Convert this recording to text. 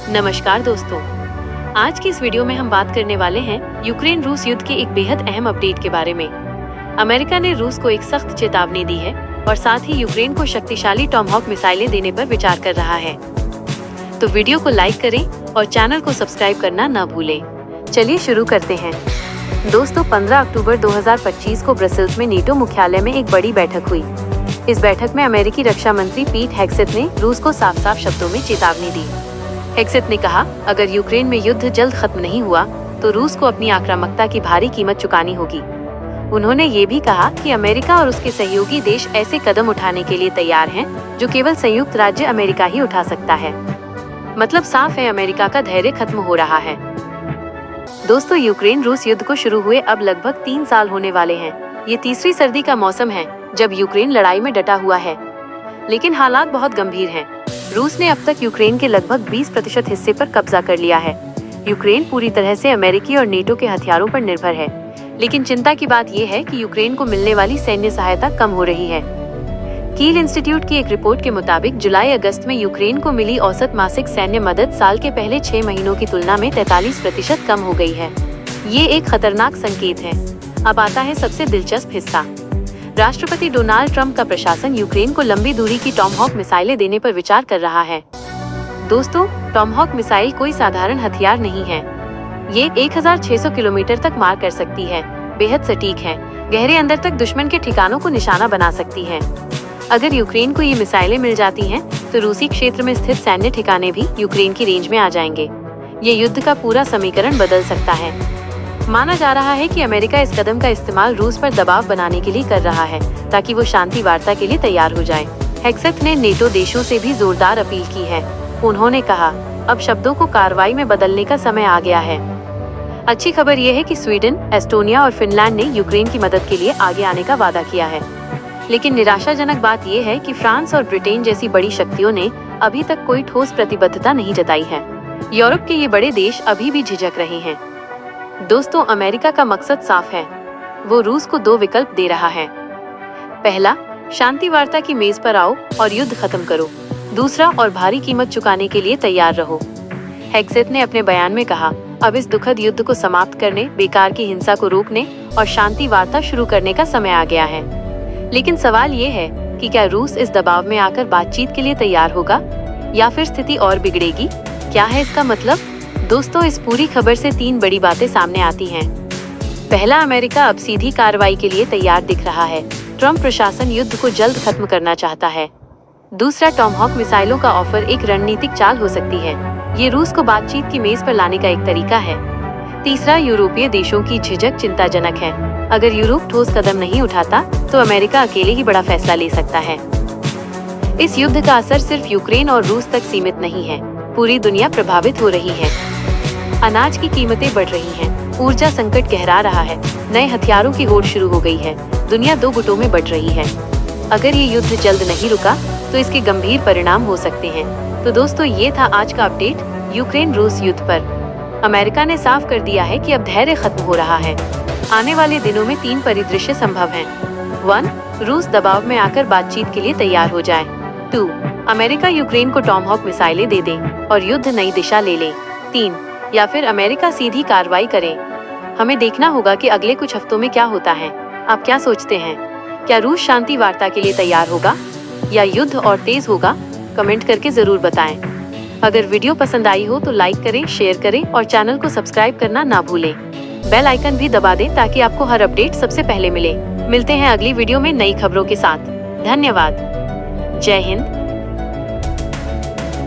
नमस्कार दोस्तों, आज की इस वीडियो में हम बात करने वाले हैं यूक्रेन रूस युद्ध के एक बेहद अहम अपडेट के बारे में। अमेरिका ने रूस को एक सख्त चेतावनी दी है और साथ ही यूक्रेन को शक्तिशाली टॉमहॉक मिसाइलें देने पर विचार कर रहा है। तो वीडियो को लाइक करें और चैनल को सब्सक्राइब करना न भूलें। चलिए शुरू करते हैं। दोस्तों, 15 अक्टूबर 2025 को ब्रसेल्स में नेटो मुख्यालय में एक बड़ी बैठक हुई। इस बैठक में अमेरिकी रक्षा मंत्री पीट हेग्सेथ ने रूस को साफ साफ शब्दों में चेतावनी दी। हेग्सेथ ने कहा, अगर यूक्रेन में युद्ध जल्द खत्म नहीं हुआ तो रूस को अपनी आक्रामकता की भारी कीमत चुकानी होगी। उन्होंने ये भी कहा कि अमेरिका और उसके सहयोगी देश ऐसे कदम उठाने के लिए तैयार हैं जो केवल संयुक्त राज्य अमेरिका ही उठा सकता है। मतलब साफ है, अमेरिका का धैर्य खत्म हो रहा है। दोस्तों, यूक्रेन रूस युद्ध को शुरू हुए अब लगभग 3 साल होने वाले हैं। ये तीसरी सर्दी का मौसम है जब यूक्रेन लड़ाई में डटा हुआ है, लेकिन हालात बहुत गंभीर हैं। रूस ने अब तक यूक्रेन के लगभग 20% हिस्से पर कब्जा कर लिया है। यूक्रेन पूरी तरह से अमेरिकी और नेटो के हथियारों पर निर्भर है, लेकिन चिंता की बात यह है कि यूक्रेन को मिलने वाली सैन्य सहायता कम हो रही है। कील इंस्टीट्यूट की एक रिपोर्ट के मुताबिक जुलाई-अगस्त में यूक्रेन को मिली औसत मासिक सैन्य मदद साल के पहले 6 महीनों की तुलना में 43% कम हो गई है। ये एक खतरनाक संकेत है। अब आता है सबसे दिलचस्प हिस्सा। राष्ट्रपति डोनाल्ड ट्रंप का प्रशासन यूक्रेन को लंबी दूरी की टॉमहॉक मिसाइलें देने पर विचार कर रहा है। दोस्तों, टॉमहॉक मिसाइल कोई साधारण हथियार नहीं है। ये 1600 किलोमीटर तक मार कर सकती है, बेहद सटीक है, गहरे अंदर तक दुश्मन के ठिकानों को निशाना बना सकती है। अगर यूक्रेन को ये मिसाइलें मिल जाती हैं, तो रूसी क्षेत्र में स्थित सैन्य ठिकाने भी यूक्रेन की रेंज में आ जाएंगे। ये युद्ध का पूरा समीकरण बदल सकता है। माना जा रहा है कि अमेरिका इस कदम का इस्तेमाल रूस पर दबाव बनाने के लिए कर रहा है, ताकि वो शांति वार्ता के लिए तैयार हो जाए। हेग्सेथ ने नेटो देशों से भी जोरदार अपील की है। उन्होंने कहा, अब शब्दों को कार्रवाई में बदलने का समय आ गया है। अच्छी खबर यह है कि स्वीडन, एस्टोनिया और फिनलैंड ने यूक्रेन की मदद के लिए आगे आने का वादा किया है। लेकिन निराशाजनक बात यह है कि फ्रांस और ब्रिटेन जैसी बड़ी शक्तियों ने अभी तक कोई ठोस प्रतिबद्धता नहीं जताई है। यूरोप के ये बड़े देश अभी भी झिझक रहे हैं। दोस्तों, अमेरिका का मकसद साफ है। वो रूस को 2 विकल्प दे रहा है। पहला, शांति वार्ता की मेज पर आओ और युद्ध खत्म करो। दूसरा, और भारी कीमत चुकाने के लिए तैयार रहो। हेग्सेथ ने अपने बयान में कहा, अब इस दुखद युद्ध को समाप्त करने, बेकार की हिंसा को रोकने और शांति वार्ता शुरू करने का समय आ गया है। लेकिन सवाल ये है कि क्या रूस इस दबाव में आकर बातचीत के लिए तैयार होगा या फिर स्थिति और बिगड़ेगी? क्या है इसका मतलब? दोस्तों, इस पूरी खबर से 3 बड़ी बातें सामने आती हैं। पहला, अमेरिका अब सीधी कार्रवाई के लिए तैयार दिख रहा है। ट्रंप प्रशासन युद्ध को जल्द खत्म करना चाहता है। दूसरा, टॉमहॉक मिसाइलों का ऑफर एक रणनीतिक चाल हो सकती है। ये रूस को बातचीत की मेज पर लाने का एक तरीका है। तीसरा, यूरोपीय देशों की झिझक चिंताजनक है। अगर यूरोप ठोस कदम नहीं उठाता तो अमेरिका अकेले ही बड़ा फैसला ले सकता है। इस युद्ध का असर सिर्फ यूक्रेन और रूस तक सीमित नहीं है, पूरी दुनिया प्रभावित हो रही है। अनाज की कीमतें बढ़ रही हैं, ऊर्जा संकट गहरा रहा है, नए हथियारों की होड़ शुरू हो गई है, दुनिया 2 गुटों में बढ़ रही है। अगर ये युद्ध जल्द नहीं रुका तो इसके गंभीर परिणाम हो सकते हैं। तो दोस्तों, ये था आज का अपडेट यूक्रेन रूस युद्ध पर। अमेरिका ने साफ कर दिया है कि अब धैर्य खत्म हो रहा है। आने वाले दिनों में 3 परिदृश्य संभव हैं। 1, रूस दबाव में आकर बातचीत के लिए तैयार हो जाए। 2, अमेरिका यूक्रेन को टॉमहॉक मिसाइलें दे दे और युद्ध नई दिशा ले ले। 3, या फिर अमेरिका सीधी कार्रवाई करे। हमें देखना होगा कि अगले कुछ हफ्तों में क्या होता है। आप क्या सोचते हैं? क्या रूस शांति वार्ता के लिए तैयार होगा या युद्ध और तेज होगा? कमेंट करके जरूर बताएं। अगर वीडियो पसंद आई हो तो लाइक करें, शेयर करें और चैनल को सब्सक्राइब करना ना भूलें। बेल आइकन भी दबा दें ताकि आपको हर अपडेट सबसे पहले मिले। मिलते हैं अगली वीडियो में नई खबरों के साथ। धन्यवाद। जय हिंद।